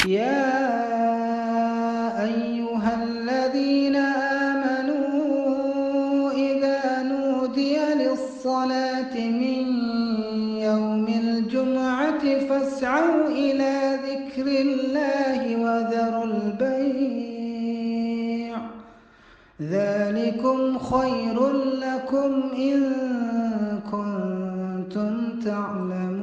يا أيها الذين آمنوا إذا نودي للصلاة من يوم الجمعة فاسعوا إلى ذكر الله وذروا البيع ذلكم خير لكم إن كنتم تعلمون.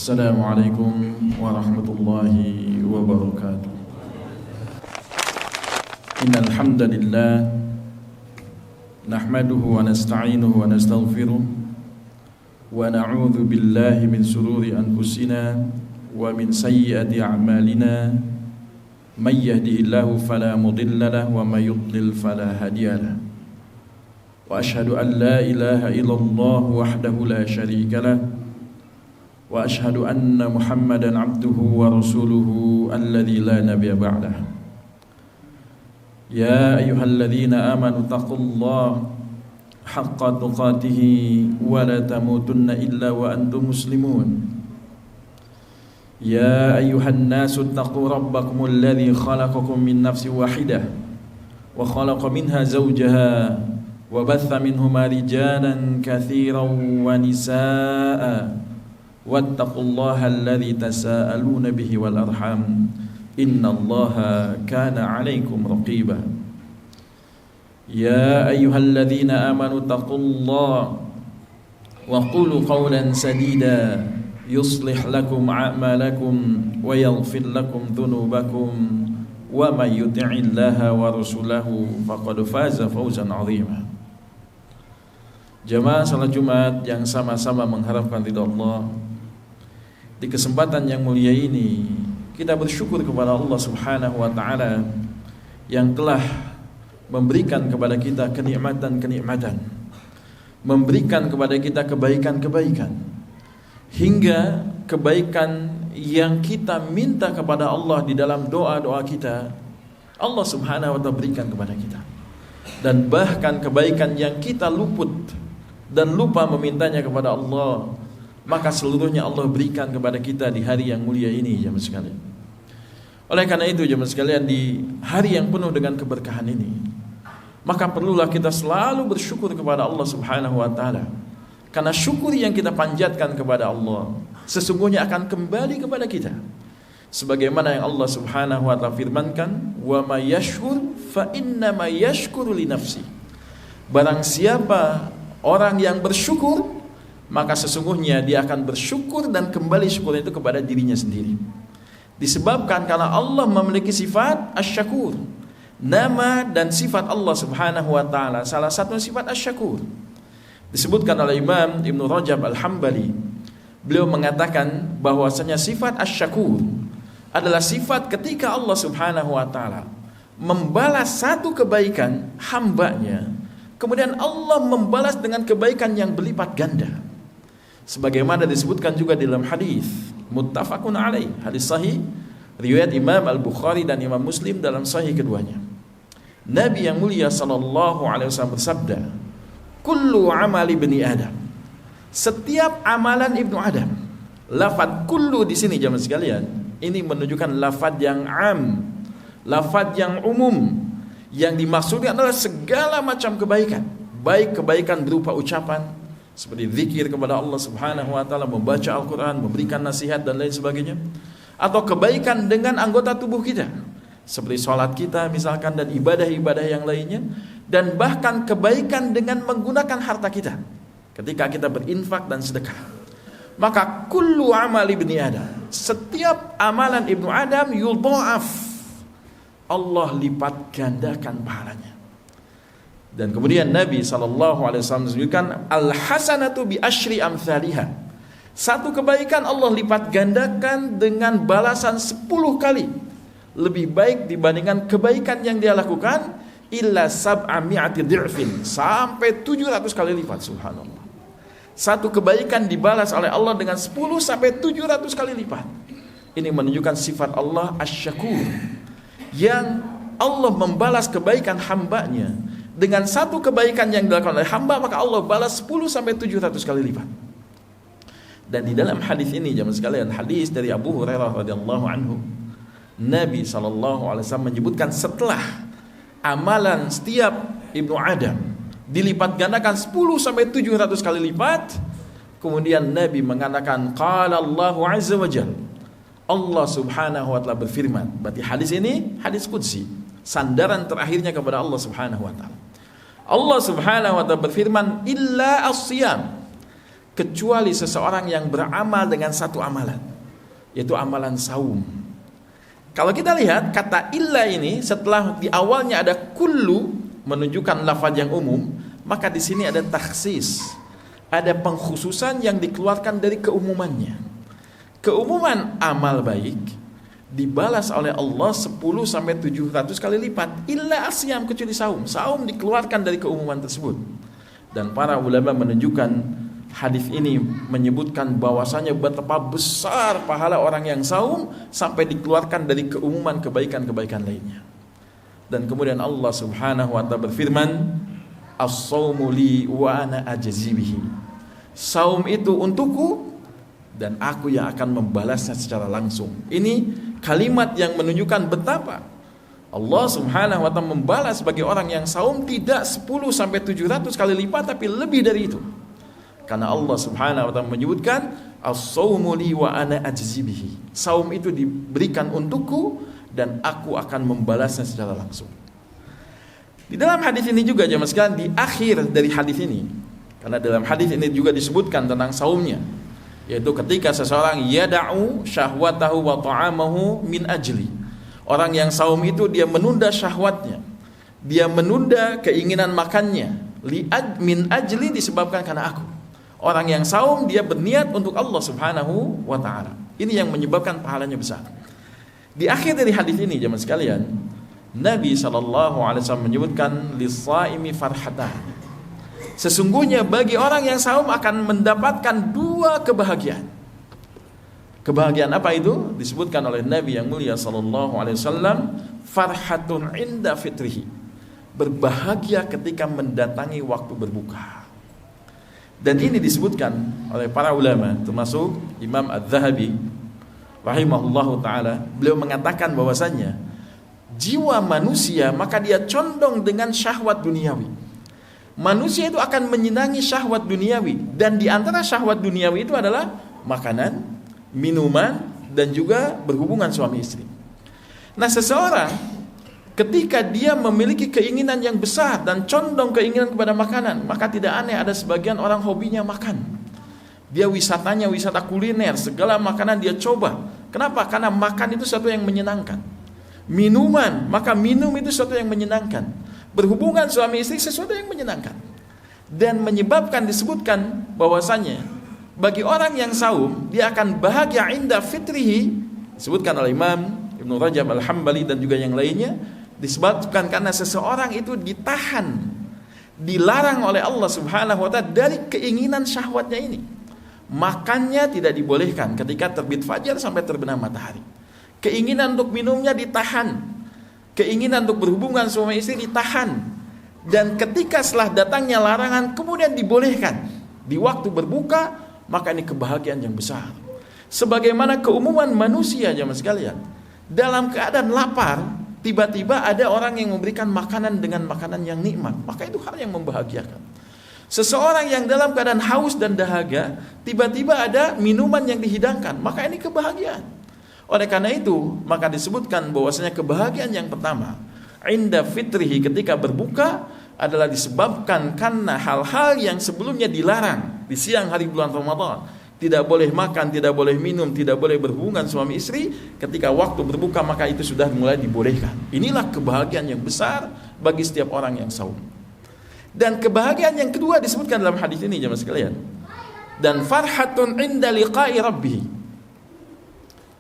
Assalamualaikum warahmatullahi wabarakatuh. Innal hamdalillah nahmaduhu wa nasta'inuhu wa nastaghfiruh wa na'udzu billahi min shururi anfusina wa min sayyiati a'malina may yahdihillahu fala mudilla lahu wa may yudlil fala hadiyalah. Wa asyhadu an la ilaha illallah wahdahu la syarika lahu wa ashhadu anna Muhammadan abduhu wa rasuluhu alladzi la nabiyya ba'dah. Ya ayyuhalladzina amanu taqullaha haqqa tuqatih wa la tamutunna illa wa antum muslimun. Ya ayyuhan nasu taqu rabbakumul ladzi khalaqakum min nafsin wahidah wa khalaqa minha zawjaha wa batha minhuma rijalan katsiran wa nisaa'a wattaqullaha alladzi tasaaluna bihi wal arham innallaha kana 'alaikum raqiba. Ya ayyuhalladzina amanu taqullaha wa qulu qawlan sadida yuslih lakum a'malakum wa yaghfir lakum dhunubakum wa may yuti'illaha wa rasulahu faqad faza fawzan 'azima. Jamaah salat Jumat yang sama-sama mengharapkan ridha Allah, di kesempatan yang mulia ini kita bersyukur kepada Allah Subhanahu wa taala yang telah memberikan kepada kita kenikmatan-kenikmatan, memberikan kepada kita kebaikan-kebaikan, hingga kebaikan yang kita minta kepada Allah di dalam doa-doa kita, Allah Subhanahu wa taala berikan kepada kita. Dan bahkan kebaikan yang kita luput dan lupa memintanya kepada Allah, maka seluruhnya Allah berikan kepada kita di hari yang mulia ini, jemaah sekalian. Oleh karena itu, jemaah sekalian, di hari yang penuh dengan keberkahan ini, maka perlulah kita selalu bersyukur kepada Allah Subhanahu wa taala. Karena syukur yang kita panjatkan kepada Allah sesungguhnya akan kembali kepada kita. Sebagaimana yang Allah Subhanahu wa taala firmankan, "Wa may yashkur fa inna ma yashkuru li nafsi." Barang siapa orang yang bersyukur, maka sesungguhnya dia akan bersyukur dan kembali syukur itu kepada dirinya sendiri. Disebabkan karena Allah memiliki sifat asy-syakur. Nama dan sifat Allah Subhanahu wa taala salah satu sifat asy-syakur. Disebutkan oleh Imam Ibnu Rajab Al-Hambali, beliau mengatakan bahwasanya sifat asy-syakur adalah sifat ketika Allah Subhanahu wa taala membalas satu kebaikan hambanya, kemudian Allah membalas dengan kebaikan yang berlipat ganda. Sebagaimana disebutkan juga dalam hadis muttafaqun alaih, hadis sahih riwayat Imam Al-Bukhari dan Imam Muslim dalam sahih keduanya. Nabi yang mulia sallallahu alaihi wasallam bersabda, "Kullu amali ibni Adam." Setiap amalan ibnu Adam. Lafaz kullu di sini jemaah sekalian, ini menunjukkan lafaz yang am, lafaz yang umum. Yang dimaksudkan adalah segala macam kebaikan, baik kebaikan berupa ucapan seperti zikir kepada Allah Subhanahu wa taala, membaca Al-Qur'an, memberikan nasihat dan lain sebagainya, atau kebaikan dengan anggota tubuh kita seperti sholat kita misalkan dan ibadah-ibadah yang lainnya, dan bahkan kebaikan dengan menggunakan harta kita ketika kita berinfak dan sedekah. Maka kullu amali ibni Adam, setiap amalan ibnu Adam yudha'af, Allah lipat gandakan pahalanya. Dan kemudian Nabi SAW menunjukkan al-hasanatu bi asyri amthaliha. Satu kebaikan Allah lipat gandakan dengan balasan 10 kali lebih baik dibandingkan kebaikan yang dia lakukan, illa sab'ami'ati dhi'fin, sampai 700 kali lipat. Subhanallah. Satu kebaikan dibalas oleh Allah dengan 10 sampai 700 kali lipat. Ini menunjukkan sifat Allah asy-syakur, yang Allah membalas kebaikan hambanya dengan satu kebaikan yang dilakukan oleh hamba, maka Allah balas 10 sampai 700 kali lipat. Dan di dalam hadis ini jemaah sekalian, hadis dari Abu Hurairah radhiyallahu anhu, Nabi SAW menyebutkan setelah amalan setiap Ibnu Adam dilipat gandakan 10 sampai 700 kali lipat, kemudian Nabi mengatakan qala Allahu azza wa jalla, Allah Subhanahu wa taala berfirman. Berarti hadis ini hadis qudsi, sandaran terakhirnya kepada Allah Subhanahu wa taala. Allah Subhanahu wa taala berfirman, illa as-siyam, kecuali seseorang yang beramal dengan satu amalan, yaitu amalan saum. Kalau kita lihat kata illa ini, setelah di awalnya ada kullu menunjukkan lafaz yang umum, maka di sini ada takhsis, ada pengkhususan yang dikeluarkan dari keumumannya. Keumuman amal baik dibalas oleh Allah 10 sampai 700 kali lipat, illa asyam, kecuali saum. Saum dikeluarkan dari keumuman tersebut. Dan para ulama menunjukkan hadis ini menyebutkan bahwasanya betapa besar pahala orang yang saum sampai dikeluarkan dari keumuman kebaikan-kebaikan lainnya. Dan kemudian Allah Subhanahu wa taala berfirman, as-saumu li wa ana ajzi bihi. Saum itu untukku dan aku yang akan membalasnya secara langsung. Ini kalimat yang menunjukkan betapa Allah Subhanahu wa taala membalas bagi orang yang saum tidak 10 sampai 700 kali lipat, tapi lebih dari itu. Karena Allah Subhanahu wa taala menyebutkan as-saumu li wa ana ajzi bihi. Saum itu diberikan untukku dan aku akan membalasnya secara langsung. Di dalam hadis ini juga jemaah sekalian, di akhir dari hadis ini, karena dalam hadis ini juga disebutkan tentang saumnya, yaitu ketika seseorang yada'u syahwatahu wa ta'amahu min ajli. Orang yang saum itu dia menunda syahwatnya, dia menunda keinginan makannya, min ajli, disebabkan karena aku. Orang yang saum dia berniat untuk Allah Subhanahu wa ta'ala. Ini yang menyebabkan pahalanya besar. Di akhir dari hadis ini jemaah sekalian, Nabi SAW menyebutkan lis-shaimi farhatan. Sesungguhnya bagi orang yang saum akan mendapatkan dua kebahagiaan. Kebahagiaan apa itu? Disebutkan oleh Nabi yang mulia SAW, farhatun inda fitrihi, berbahagia ketika mendatangi waktu berbuka. Dan ini disebutkan oleh para ulama, termasuk Imam Az-Zahabi rahimahullahu ta'ala. Beliau mengatakan bahwasannya jiwa manusia maka dia condong dengan syahwat duniawi. Manusia itu akan menyenangi syahwat duniawi, dan di antara syahwat duniawi itu adalah makanan, minuman, dan juga berhubungan suami istri. Nah, seseorang ketika dia memiliki keinginan yang besar dan condong keinginan kepada makanan, maka tidak aneh ada sebagian orang hobinya makan. Dia wisatanya wisata kuliner, segala makanan dia coba. Kenapa? Karena makan itu sesuatu yang menyenangkan. Minuman, maka minum itu sesuatu yang menyenangkan. Berhubungan suami istri sesuatu yang menyenangkan. Dan menyebabkan disebutkan bahwasanya bagi orang yang saum, dia akan bahagia inda fitrihi. Disebutkan oleh Imam Ibnu Rajab Al-Hambali dan juga yang lainnya, disebabkan karena seseorang itu ditahan, dilarang oleh Allah Subhanahu wa taala dari keinginan syahwatnya ini. Makannya tidak dibolehkan ketika terbit fajar sampai terbenam matahari. Keinginan untuk minumnya ditahan. Keinginan untuk berhubungan suami istri ditahan. Dan ketika setelah datangnya larangan kemudian dibolehkan di waktu berbuka, maka ini kebahagiaan yang besar. Sebagaimana keumuman manusia jemaah sekalian, dalam keadaan lapar, tiba-tiba ada orang yang memberikan makanan dengan makanan yang nikmat, maka itu hal yang membahagiakan. Seseorang yang dalam keadaan haus dan dahaga, tiba-tiba ada minuman yang dihidangkan, maka ini kebahagiaan. Oleh karena itu, maka disebutkan bahwasanya kebahagiaan yang pertama, inda fitrihi, ketika berbuka, adalah disebabkan karena hal-hal yang sebelumnya dilarang di siang hari bulan Ramadan. Tidak boleh makan, tidak boleh minum, tidak boleh berhubungan suami istri. Ketika waktu berbuka, maka itu sudah mulai dibolehkan. Inilah kebahagiaan yang besar bagi setiap orang yang saum. Dan kebahagiaan yang kedua disebutkan dalam hadis ini jemaah sekalian. Dan farhatun inda liqa'i rabbih.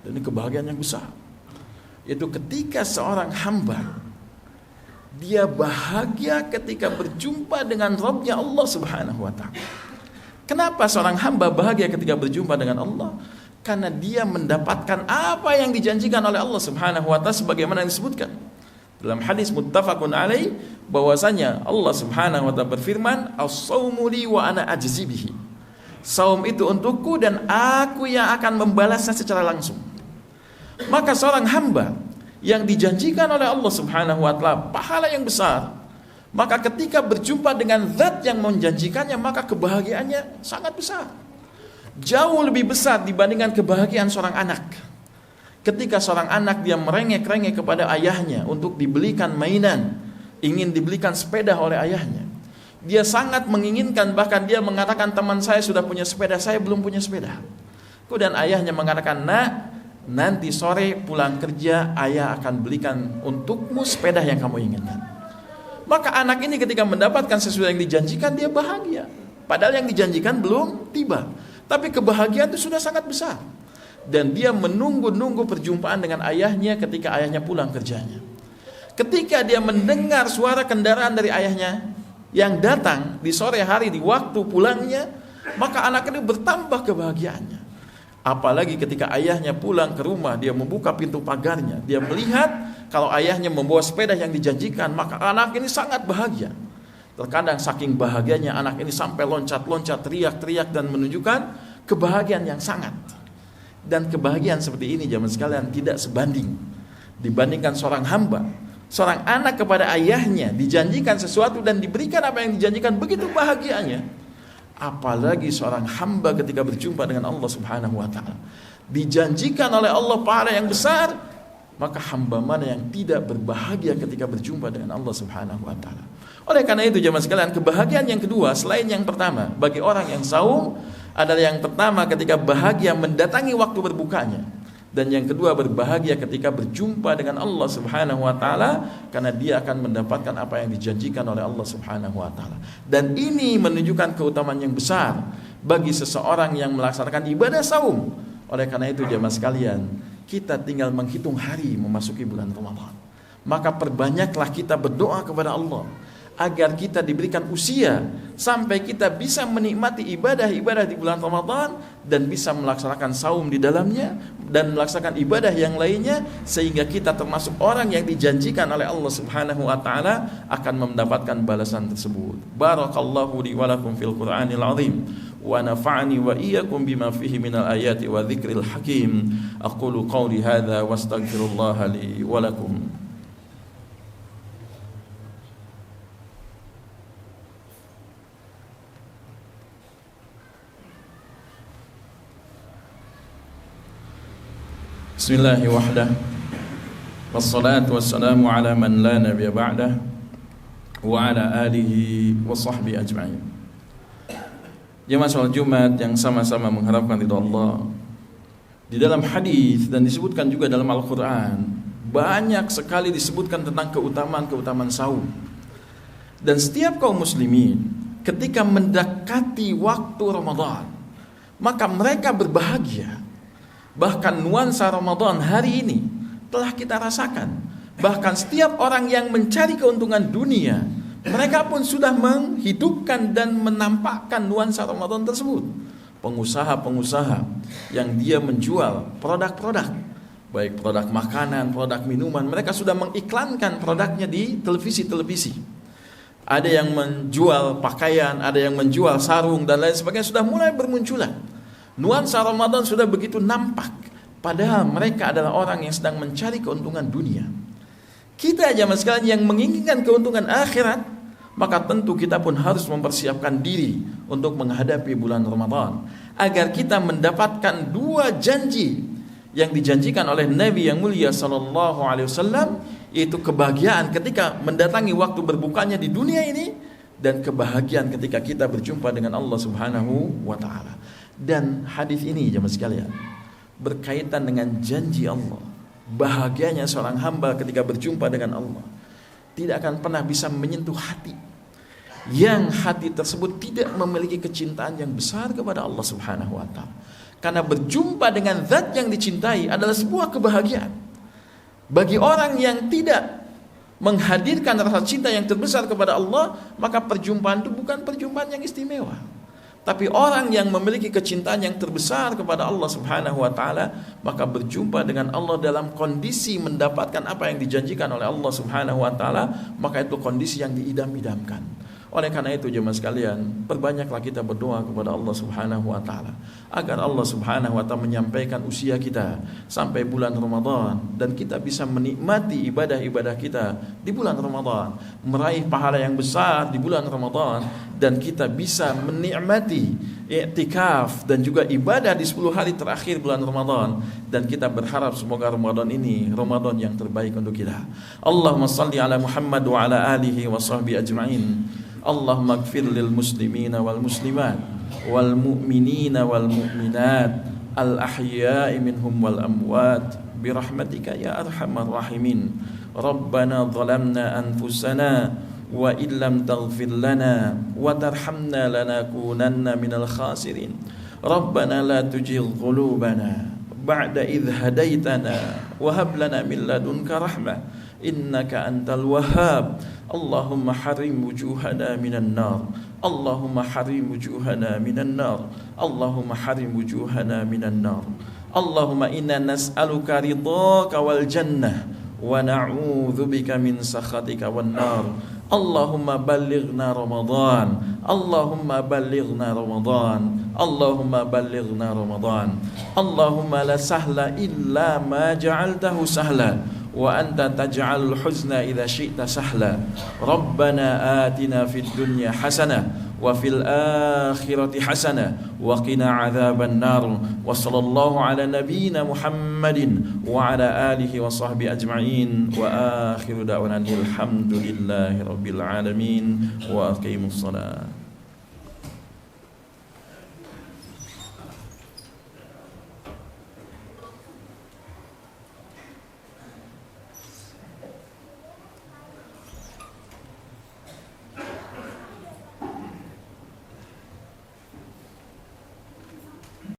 Dan ini kebahagiaan yang besar. Yaitu ketika seorang hamba dia bahagia ketika berjumpa dengan Rabbnya Allah Subhanahu wa taala. Kenapa seorang hamba bahagia ketika berjumpa dengan Allah? Karena dia mendapatkan apa yang dijanjikan oleh Allah Subhanahu wa taala sebagaimana yang disebutkan. Dalam hadis muttafaqun alaih bahwasanya Allah Subhanahu wa taala berfirman, "As-shaumu li wa ana ajzi bihi." Saum itu untukku dan aku yang akan membalasnya secara langsung. Maka seorang hamba yang dijanjikan oleh Allah Subhanahu wa taala pahala yang besar, maka ketika berjumpa dengan zat yang menjanjikannya, maka kebahagiaannya sangat besar. Jauh lebih besar dibandingkan kebahagiaan seorang anak. Ketika seorang anak dia merengek-rengek kepada ayahnya untuk dibelikan mainan, ingin dibelikan sepeda oleh ayahnya, dia sangat menginginkan, bahkan dia mengatakan, teman saya sudah punya sepeda, saya belum punya sepeda. Kemudian ayahnya mengatakan, nak, nanti sore pulang kerja ayah akan belikan untukmu sepeda yang kamu inginkan. Maka anak ini ketika mendapatkan sesuatu yang dijanjikan, dia bahagia. Padahal yang dijanjikan belum tiba, tapi kebahagiaan itu sudah sangat besar. Dan dia menunggu-nunggu perjumpaan dengan ayahnya ketika ayahnya pulang kerjanya. Ketika dia mendengar suara kendaraan dari ayahnya yang datang di sore hari di waktu pulangnya, maka anak ini bertambah kebahagiaannya. Apalagi ketika ayahnya pulang ke rumah, dia membuka pintu pagarnya, dia melihat kalau ayahnya membawa sepeda yang dijanjikan, maka anak ini sangat bahagia. Terkadang saking bahagianya anak ini sampai loncat-loncat, teriak-teriak dan menunjukkan kebahagiaan yang sangat. Dan kebahagiaan seperti ini jamaah sekalian tidak sebanding dibandingkan seorang hamba, seorang anak kepada ayahnya dijanjikan sesuatu dan diberikan apa yang dijanjikan, begitu bahagianya. Apalagi seorang hamba ketika berjumpa dengan Allah Subhanahu wa taala, dijanjikan oleh Allah pahala yang besar, maka hamba mana yang tidak berbahagia ketika berjumpa dengan Allah Subhanahu wa taala. Oleh karena itu jemaah sekalian, kebahagiaan yang kedua selain yang pertama bagi orang yang saum adalah yang pertama ketika bahagia mendatangi waktu berbukanya, dan yang kedua berbahagia ketika berjumpa dengan Allah Subhanahu wa taala karena dia akan mendapatkan apa yang dijanjikan oleh Allah Subhanahu wa taala. Dan ini menunjukkan keutamaan yang besar bagi seseorang yang melaksanakan ibadah saum. Oleh karena itu jemaah sekalian, kita tinggal menghitung hari memasuki bulan Ramadan. Maka perbanyaklah kita berdoa kepada Allah agar kita diberikan usia sampai kita bisa menikmati ibadah-ibadah di bulan Ramadan dan bisa melaksanakan saum di dalamnya dan melaksanakan ibadah yang lainnya, sehingga kita termasuk orang yang dijanjikan oleh Allah Subhanahu wa taala akan mendapatkan balasan tersebut. Barakallahu li wa lakum fil Qur'anil azim wa nafa'ani wa iyyakum bima fihi minal ayati wa dzikril hakim. Aqulu qawli hadza wastaghfirullaha li wa lakum. Bismillahirrahmanirrahim. Wassalatu wassalamu ala man la nabiyya ba'dah wa ala alihi wa sahbihi ajma'in. Jemaah salat Jumat yang sama-sama mengharapkan ridha Allah, di dalam hadis dan disebutkan juga dalam Al-Qur'an banyak sekali disebutkan tentang keutamaan-keutamaan saum. Dan setiap kaum muslimin ketika mendekati waktu Ramadan, maka mereka berbahagia. Bahkan nuansa Ramadan hari ini telah kita rasakan. Bahkan setiap orang yang mencari keuntungan dunia, mereka pun sudah menghidupkan dan menampakkan nuansa Ramadan tersebut. Pengusaha-pengusaha yang dia menjual produk-produk, baik produk makanan, produk minuman, mereka sudah mengiklankan produknya di televisi-televisi. Ada yang menjual pakaian, ada yang menjual sarung dan lain sebagainya, sudah mulai bermunculan. Nuansa Ramadan sudah begitu nampak, padahal mereka adalah orang yang sedang mencari keuntungan dunia. Kita jamaah sekalian yang menginginkan keuntungan akhirat, maka tentu kita pun harus mempersiapkan diri untuk menghadapi bulan Ramadan, agar kita mendapatkan dua janji yang dijanjikan oleh Nabi yang mulia sallallahu alaihi wasallam, yaitu kebahagiaan ketika mendatangi waktu berbukanya di dunia ini, dan kebahagiaan ketika kita berjumpa dengan Allah Subhanahu wa taala. Dan hadis ini jemaah sekalian berkaitan dengan janji Allah. Bahagianya seorang hamba ketika berjumpa dengan Allah tidak akan pernah bisa menyentuh hati yang hati tersebut tidak memiliki kecintaan yang besar kepada Allah Subhanahu wa taala. Karena berjumpa dengan zat yang dicintai adalah sebuah kebahagiaan. Bagi orang yang tidak menghadirkan rasa cinta yang terbesar kepada Allah, maka perjumpaan itu bukan perjumpaan yang istimewa. Tapi orang yang memiliki kecintaan yang terbesar kepada Allah Subhanahu wa taala, maka berjumpa dengan Allah dalam kondisi mendapatkan apa yang dijanjikan oleh Allah Subhanahu wa taala, maka itu kondisi yang diidam-idamkan. Oleh karena itu jemaah sekalian, perbanyaklah kita berdoa kepada Allah Subhanahu wa taala agar Allah Subhanahu wa taala menyampaikan usia kita sampai bulan Ramadan dan kita bisa menikmati ibadah-ibadah kita di bulan Ramadan, meraih pahala yang besar di bulan Ramadan, dan kita bisa menikmati i'tikaf dan juga ibadah di 10 hari terakhir bulan Ramadan, dan kita berharap semoga Ramadan ini Ramadan yang terbaik untuk kita. Allahumma salli ala Muhammad wa ala alihi wa sahbihi ajma'in. Allahumma ighfir lil muslimina wal muslimat wal mu'minina wal mu'minat al ahya'i minhum wal amwat birahmatika ya arhamar rahimin. Rabbana zalamna anfusana wa illam taghfir lana wa tarhamna lanakunanna minal khasirin. Rabbana la tujigh qulubana ba'da idh hadaitana wa hab lana min ladunka rahmah innaka antal wahhab. Allahumma harim wujuhana minan nar. Allahumma harim wujuhana minan nar. Allahumma harim wujuhana minan nar. Allahumma inna nas'aluka ridhaka wal jannah wa na'udzubika min sakhatika wan nar. Allahumma ballighna Ramadan. Allahumma ballighna Ramadan. Allahumma ballighna Ramadan. Allahumma la sahla illa ma ja'altahu sahla wa anta taj'alul huzna idza syi'ta sahla. Rabbana atina fid dunya hasanah wa fil akhirati hasanah wa qina adzaban nar. Wa sallallahu ala nabiyyina Muhammadin wa ala alihi wa sahbihi ajma'in. Wa akhiru da'wana alhamdulillahi rabbil alamin. Wa aqimus salat.